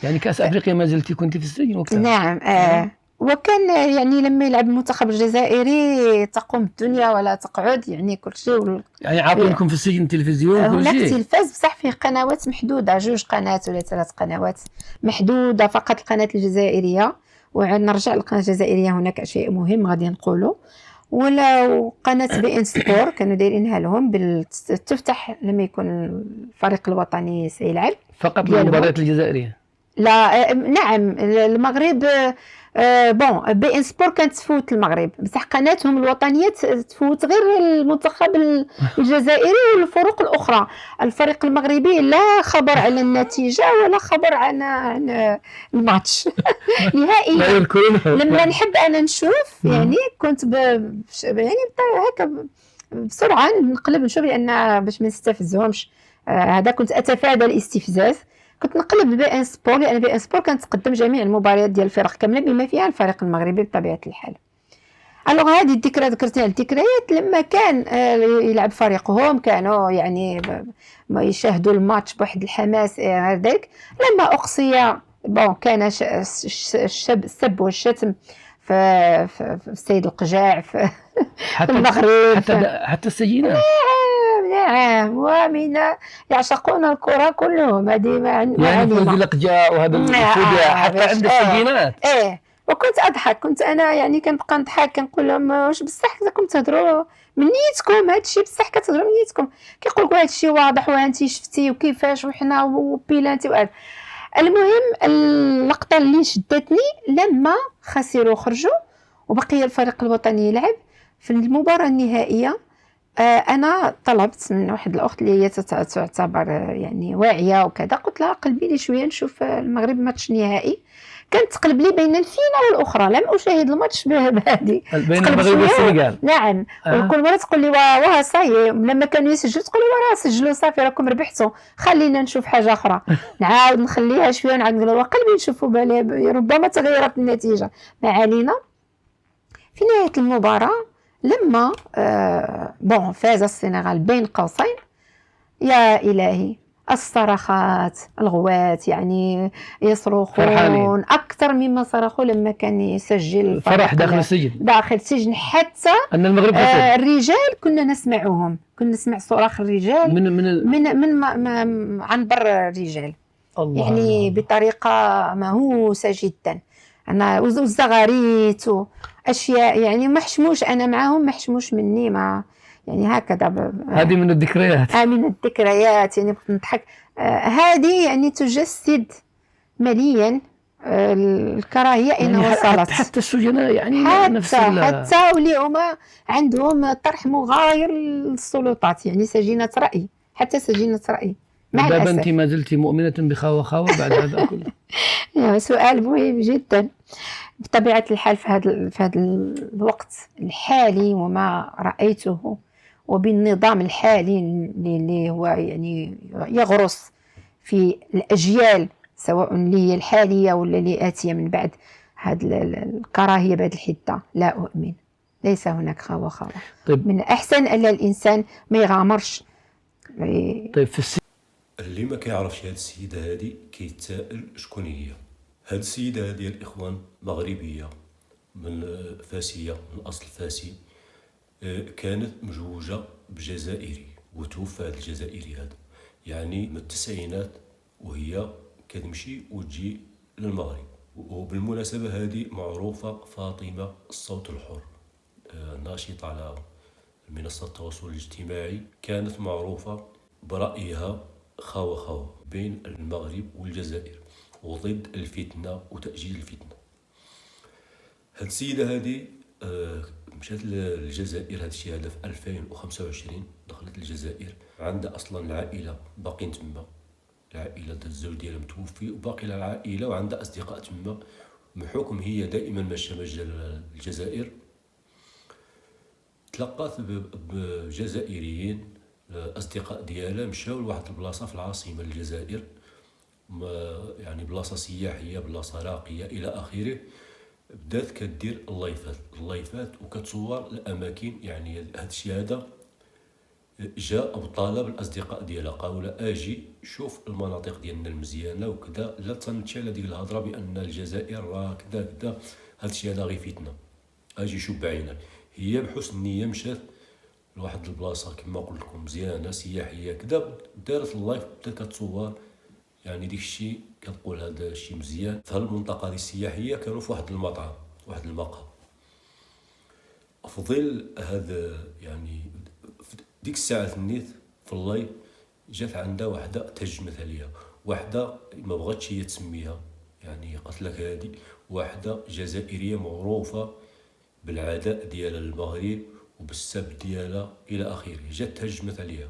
يعني كأس أفريقيا ما زلتي كنت في السجن وقتها؟ نعم. وكان يعني لما يلعب المنتخب الجزائري تقوم الدنيا ولا تقعد، يعني كل شيء. يعني عاطينكم في السجن تلفزيون كل هناك شيء؟ تلفاز بصح فيه قنوات محدودة، 2 قنوات ولا 3 قنوات محدودة فقط، القناة الجزائرية. ونرجع للقناة الجزائرية، هناك شيء مهم غادي نقوله. ولا قناة بي ان سبور كانوا دايرينها لهم تفتح لما يكون الفريق الوطني سيلعب فقط ديالهم. المباريات الجزائرية؟ لا نعم، المغرب بون بي ان سبور كانت تفوت المغرب، بصح قناتهم الوطنيه تفوت غير المنتخب الجزائري والفرق الاخرى. الفريق المغربي لا خبر على النتيجه ولا خبر عن الماتش نهائيا. لما نحب انا نشوف يعني كنت يعني هكا بسرعه نقلب نشوف، لان باش ما نستفزهمش هذا كنت اتفادى الاستفزاز. كنت نقلب بي ان سبور، لان بي ان سبور كانت تقدم جميع المباريات ديال الفرق كامله بما فيها الفريق المغربي بطبيعه الحال. الوغ هذه الذكرى ذكرتها الذكريات لما كان يلعب فريقهم، كانوا يعني ما يشاهدوا الماتش بواحد الحماس هذاك. لما اقصي بون كان السب والشتم في السيد القجاع في المغرب، حتى السجينات. نعم، ومن يعشقون الكرة كلهم. هذه يعني فوز القجاء وهذا الفوجة حتى عند السجينات. وكنت أضحك، كنت أنا يعني كنبقى نضحك كنقول لهم واش بصح راكم تهضروا من نيتكم، هادشي بصح كتهضروا من نيتكم. كيقول لك هادشي واضح وانتي شفتي وكيفاش وحنا وبيلانتي وهذا. المهم اللقطة اللي شدتني لما خسروا خرجوا وبقي الفريق الوطني يلعب في المباراة النهائية. انا طلبت من واحد الاخت اللي هي تعتبر يعني واعيه وكذا، قلت لها قلبي لي شويه نشوف المغرب ماتش نهائي. كانت تقلب لي بين الفينال والاخرى، لم اشاهد الماتش بهذه بين المغرب والسنغال. نعم. وكل مره تقول لي واه صاي، لما كانوا يسجلوا تقول لي راه سجلوا صافي راكم ربحتوا، خلينا نشوف حاجه اخرى. نعاود نخليها شويه ونعاود نقول قلبي نشوفوا بالي ربما تغيرت النتيجه. ما علينا. في نهايه المباراه لما بون فاز السنغال بين قوسين، يا إلهي الصرخات الغوات يعني يصرخون أكثر مما صرخوا لما كان يسجل الفرح داخل السجن حتى أن المغرب الرجال كنا نسمعهم، كنا نسمع صراخ الرجال من عن بر الرجال الله يعني الله. بطريقة مهووسة جدا. أنا والزغاريت أشياء يعني ما حشموش أنا معهم، ما حشموش مني، ما يعني هكذا. هذه من الذكريات. من الذكريات يعني نضحك. هذه يعني تجسد مليا الكراهية أين يعني وصلت. حتى السجناء يعني حتى واللي هما عندهم طرح مغاير للسلطات، يعني سجينة رأي، حتى سجينة رأي مع الأسف. أنت ما زلت مؤمنة بخاوة بعد هذا كله؟ سؤال مهم جدا. بطبيعة الحال في هذا الوقت الحالي وما رأيته وبالنظام الحالي اللي هو يعني يغرس في الأجيال سواء اللي هي الحالية ولا اللي آتية من بعد، هذه الكراهية بهذه الحدة لا أؤمن. ليس هناك خاوة. طيب. من الأحسن أن الإنسان ما يغامرش. طيب في اللي ما كيعرفش هاد السيدة هادي كيتسائل شكون هي. هاد السيدة هادي الإخوان مغربية من فاسية، من أصل فاسي. كانت مجوجة بجزائري وتوفى هاد الجزائري هذا يعني من التسعينات وهي كتمشي وتجي للمغرب. وبالمناسبة هذه معروفة فاطمة الصوت الحر، ناشطة على منصة التواصل الاجتماعي، كانت معروفة برأيها خاوة بين المغرب والجزائر وضد الفتنة وتأجيل الفتنة. هاد السيدة هذه مشات للجزائر، هاد الشيء هذا في 2025 دخلت الجزائر. عندها أصلا العائلة باقين تما، العائلة الزوج ديالها متوفي وباقي لها العائلة وعندها أصدقاء تما. بحكم هي دائما ماشية الجزائر، تلقات بجزائريين أصدقاء ديالها مشاو لواحد البلاصة في العاصمة الجزائر، يعني بلاصة سياحية، بلاصة راقية إلى آخره. بدات كدير اللايفات وكتصور الأماكن. يعني هاد الشيء هذا جاء وطالب الاصدقاء ديالها، قالوا لها اجي شوف المناطق ديالنا المزيانه وكذا، لا تنتشي على ديك الهضره بان الجزائر راه كذا كذا، هادشي هذا غير فتنه، اجي شوف بعينك. هي بحسن النيه مشات لواحد البلاصه كما قلت لكم مزيانه سياحيه كذا، دارت اللايف بدات كتصور، يعني ديك الشيء كتقول هذا الشيء مزيان. في هالمنطقه هذه السياحيه كانوا في واحد المطعم، واحد المقهى، في ظل هذا يعني ديك الساعه النيت في اللايف جات عندها وحده تهجمت عليها، وحده ما بغاتش هي تسميها، يعني قالت لك هذه وحده جزائريه معروفه بالعداء ديالها للمغرب وبالسب ديالها الى اخره، جات تهجمت عليها.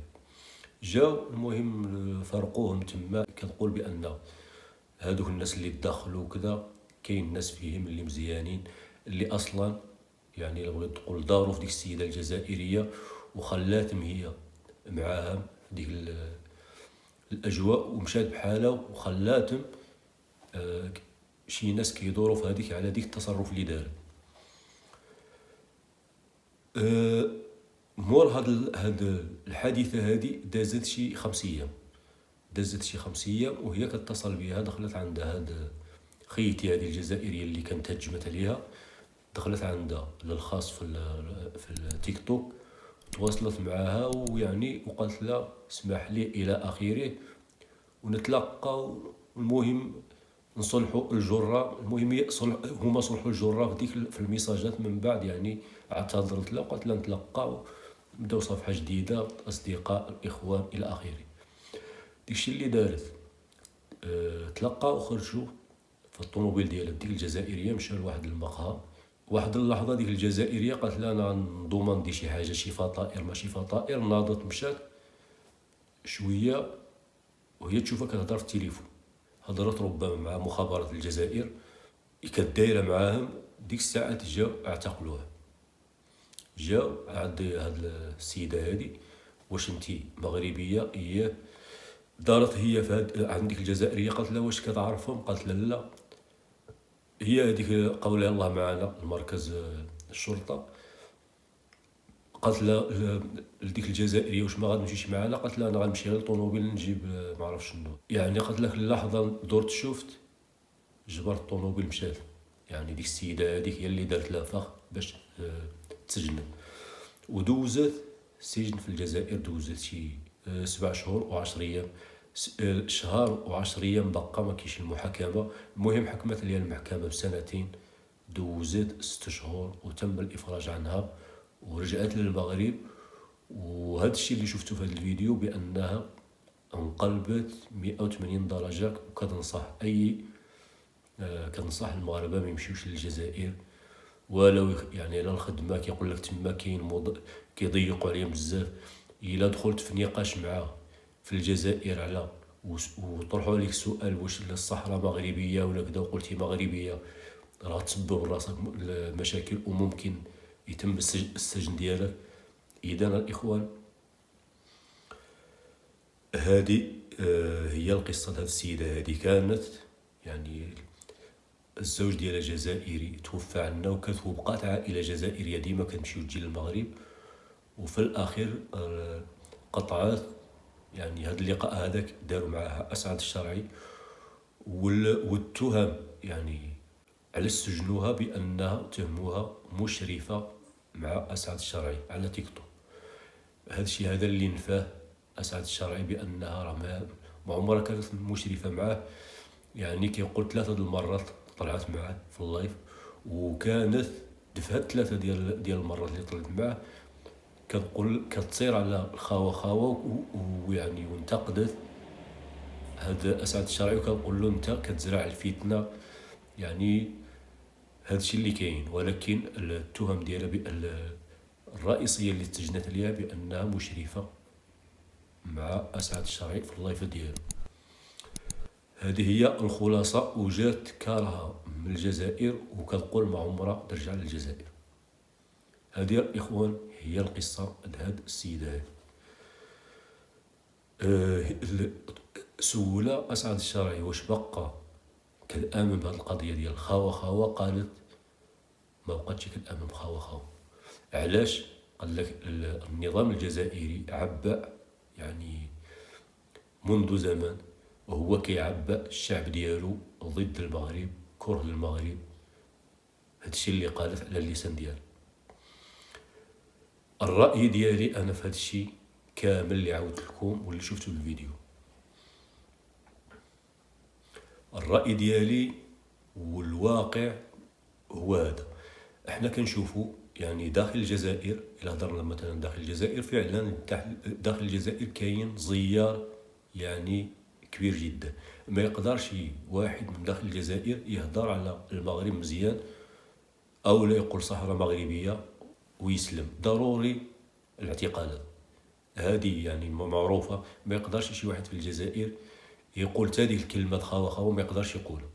جاو المهم فرقوهم تما، كتقول بان هادوك الناس اللي تدخلوا كذا كاين ناس فيهم اللي مزيانين، اللي اصلا يعني لو بغيت تقول داروا في ديك السيده الجزائريه وخلاتهم هي معاهم في ديك الاجواء ومشات بحالها، وخلاتهم شي ناس كيدوروا في هذيك على ديك التصرف اللي دار. مور هاد الحادثه هذه دازت شي 5 ايام، وهي كتصل بها، دخلت عندها هاد خيتي هذه الجزائريه اللي كانت هجمت عليها، دخلت عندها للخاص في التيك توك، تواصلت معها ويعني وقالت لها اسمح لي الى اخره، ونتلاقى، المهم نصلحوا الجره. المهم هما صلحوا الجره في الميساجات، من بعد يعني اعتذرت لها وقالت لها نتلاقاو نبداو صفحه جديده، اصدقاء الاخوان الى اخره. داكشي اللي دارت، تلاقاو وخرجوا في الطوموبيل ديالها ديك الجزائريه، مشاو لواحد المقهى. واحد اللحظه ديك الجزائريه قالت لها انا نضمن شي حاجه، شي فطائر ماشي فطائر، ناضت مشات شويه وهي تشوفها كتهضر في التليفون، هضرت ربما مع مخابرات الجزائر كدايره معاهم. ديك الساعات جاو اعتقلوها، جاو عند هاد السيده هادي، واش انتي مغربيه؟ هي دارت هي في عند ديك الجزائريه، قالت لها واش كتعرفهم؟ قالت لها لا. هي هذيك قولها الله معنا المركز الشرطه، قالت لها لديك الجزائريه واش ما غادمشيش معنا؟ قالت لها انا غنمشي غير طوموبيل نجيب ما عرف شنو، يعني قالت لك اللحظه درت شفت جبرت الطوموبيل مشات. يعني ديك السيده هذيك هي اللي دارت لها فخ باش تسجنت، ودوزت سجن في الجزائر، دوزت شي 7 شهور و10 ايام، شهر و10 ايام بقى ما كاينش المحاكمه. المهم حكمت عليها المحكمه ب2 دوزت 6 شهور وتم الافراج عنها ورجعت للمغرب. وهذا الشيء اللي شفتوا في هذا الفيديو بانها انقلبت 180 درجه. كنصح المغاربه ما يمشيوش للجزائر، ولو يعني على الخدمه كيقول لك تما كاين كيضيقوا عليهم بزاف. الا دخلت في نقاش معاه في الجزائر على وطرحوا عليك السؤال واش الصحراء مغربيه ولا كذا، وقلتي مغربيه، راه تسبب راسك مشاكل وممكن يتم السجن ديالك. اذا الاخوان هذه هي القصه. هذه السيده هذه كانت يعني الزوج ديالها جزائري توفى عنا، وبقات عائله جزائريه ديما كتمشي وتجي للمغرب، وفي الاخير قطعات. يعني هذا اللقاء هذاك داروا معها اسعد الشرعي، والتهم يعني على سجنوها بانها تهموها مشرفه مع اسعد الشرعي على تيك توك. هذا الشيء هذا اللي نفاه اسعد الشرعي بانها راه ما عمرها كانت مشرفه معاه. يعني كيقول 3 المرات طلعت معاه في اللايف، وكانت في هاد 3 ديال المرات اللي طلعت معاه كتصير على الخاوه ويعني وانتقدت هذا اسعد الشرعي، وكنقول له انت كتزرع الفتنه. يعني هذا الشيء اللي كاين. ولكن التهم ديالها الرئيسيه اللي تسجنت عليها بانها مشرفه مع اسعد الشرعي في اللايف ديالو. هذه هي الخلاصه. وجات كارهه من الجزائر وكتقول ما عمرها ترجع للجزائر. هذه الاخوان هي القصه هاد السيده. سولة اسعد الشرعي واش بقى كتامن بهذه القضيه ديال خاوه، قالت ما بقاتش كتامن بخاوه. علاش؟ قال لك النظام الجزائري عبأ يعني منذ زمان، وهو كيعبأ الشعب ديالو ضد المغرب، كره للمغرب. هادشي اللي قالت على اللسان ديالو. الرأي ديالي أنا في هادشي كامل اللي عاودت لكم واللي شفتو بالفيديو. الرأي ديالي والواقع هو هذا. احنا كنشوفوا يعني داخل الجزائر، إلا هضرنا مثلا داخل الجزائر، فعلا داخل الجزائر كاين زيار يعني كبير جدا. ما يقدرش واحد من داخل الجزائر يهضر على المغرب مزيان او لا يقول صحراء مغربيه ويسلم. ضروري الاعتقالات هذه يعني معروفه. ما يقدرش شي واحد في الجزائر يقول هذه الكلمه خاوه ما يقدرش يقولها.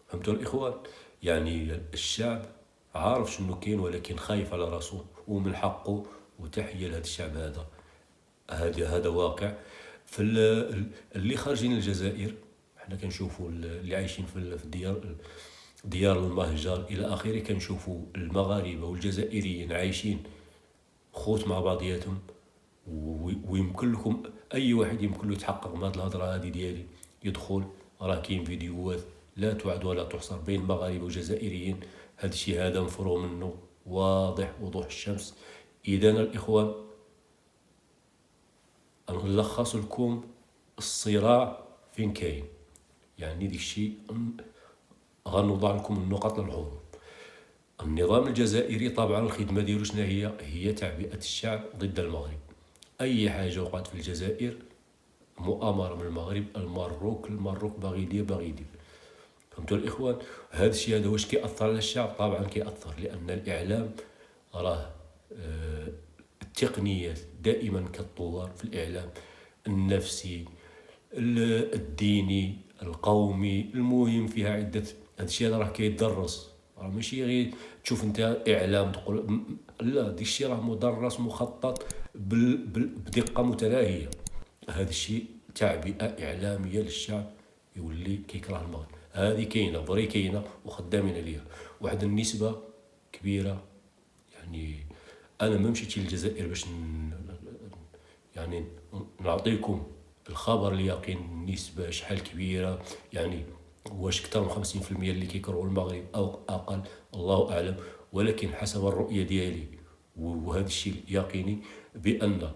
فهمتوا الاخوان؟ يعني الشعب عارف شنو كاين، ولكن خايف على راسه ومن حقه. وتحيه لهذا الشعب. هذا واقع. في اللي خارجين الجزائر، احنا كنشوفوا اللي عايشين في ديار المهجر الى اخره، كنشوفوا المغاربه والجزائريين عايشين خوت مع بعضياتهم. ويمكن لكم اي واحد يمكن له يتحقق من هذه الهضره هذه ديالي، يدخل راه كاين فيديوهات لا تعد ولا تحصر بين مغاربه وجزائريين. هذا الشيء هذا مفروغ منه، واضح وضوح الشمس. اذا الاخوان نلخص لكم الصراع فين كاين، يعني ديك الشيء غنوضع لكم النقط للحضور. النظام الجزائري طبعا الخدمه ديالو شنو هي تعبئه الشعب ضد المغرب. اي حاجه وقعت في الجزائر مؤامره من المغرب، المروك باغي يدير. فهمتوا الاخوان؟ هذا الشيء هذا واش كيأثر على الشعب؟ طبعا كيأثر، لان الاعلام راه التقنيات دائما كتطور في الاعلام النفسي، الديني، القومي. المهم فيها عده. هذا الشيء راه كيدرس، راه ماشي غير تشوف انت اعلام تقول لا، داك الشيء راه مدرس مخطط بدقه متناهيه. هذا الشيء تعبئه اعلاميه للشعب يولي كيكره المغرب. هذه كاينه ضروري كاينه وخدامين عليها واحد النسبه كبيره. يعني انا ما مشيتش للجزائر باش يعني نعطيكم الخبر اليقين النسبه شحال كبيره، يعني واش اكثر من 50% اللي كيكرهوا المغرب او اقل، الله اعلم. ولكن حسب الرؤيه ديالي وهذا الشيء يقيني بان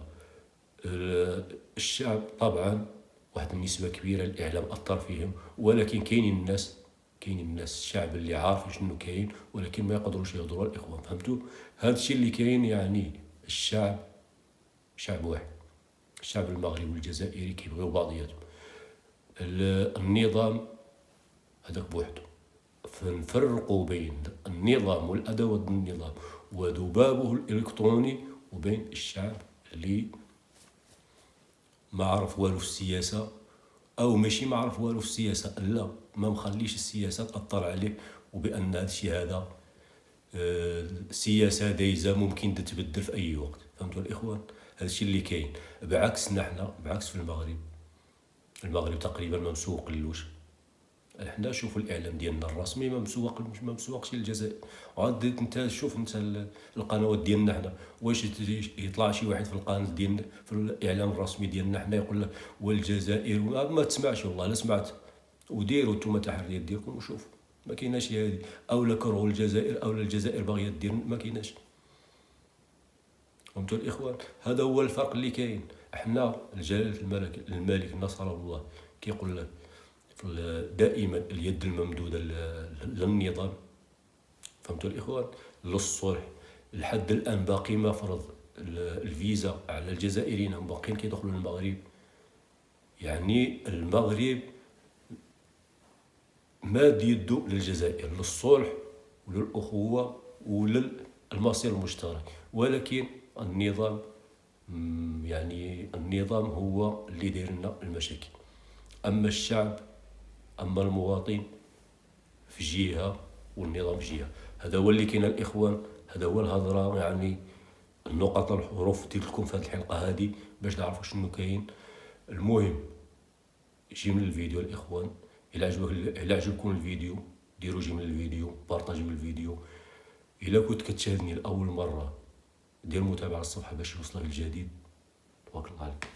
الشعب طبعا واحد النسبه كبيره الاعلام اثر فيهم. ولكن كاينين الناس الشعب اللي عارف شنو كاين ولكن ما يقدروش يهضروا الاخوان. فهمتوا؟ هذا الشيء اللي كاين. يعني الشعب شعب واحد، الشعب المغربي والجزائري كيبغيو بعضياتهم. النظام هذاك بوحده. فنفرقوا بين النظام والادوات النظام وذبابه الالكتروني، وبين الشعب اللي ما عرف والو في السياسه، او ماشي ما عرف والو في السياسه، لا ما مخليش السياسه تاثر عليه. وبان هذا الشيء هذا سياسه دايزه ممكن تتبدل في اي وقت. فهمتوا الاخوان؟ هذا الشيء اللي كاين. بعكسنا حنا، بعكس في المغرب تقريبا ما مسوقلوش. حنا شوفوا الاعلام ديالنا الرسمي ما مسوقش للجزائر. وعاد انت شوف انت القنوات ديالنا حنا، واش يطلع شي واحد في القناه ديالنا في الاعلام الرسمي ديالنا حنا يقول لك والجزائر ما تسمعش. والله لا سمعت. وديروا نتوما تحريات ديالكم وشوفوا. ما كايناش هذه. او لا كرهوا الجزائر او الجزائر باغيه دير، ما كايناش. فهمتوا الاخوان؟ هذا هو الفرق اللي كاين. احنا جلاله الملك نصره الله كيقول لك دائما اليد الممدوده للنظام. فهمتوا الاخوان؟ للصلح. لحد الان باقي ما فرض الفيزا على الجزائريين، هم باقيين كيدخلوا للمغرب. يعني المغرب ماد يده للجزائر للصلح وللاخوه وللمصير المشترك. ولكن النظام يعني النظام هو اللي داير لنا المشاكل. اما الشعب، اما المواطن في جهه والنظام في جهه. هذا هو اللي كاين الاخوان. هذا هو الهضره. يعني النقط الحروف ديال لكم في هذه الحلقه هذه باش تعرفوا شنو كاين. المهم جيم الفيديو الاخوان. الى عجبكم الفيديو ديروا جيم الفيديو، بارطاجيو الفيديو. الا كنت كتشاهدني لاول مره دير متابعة الصفحة باش يوصلك الجديد. تبارك الله عليك.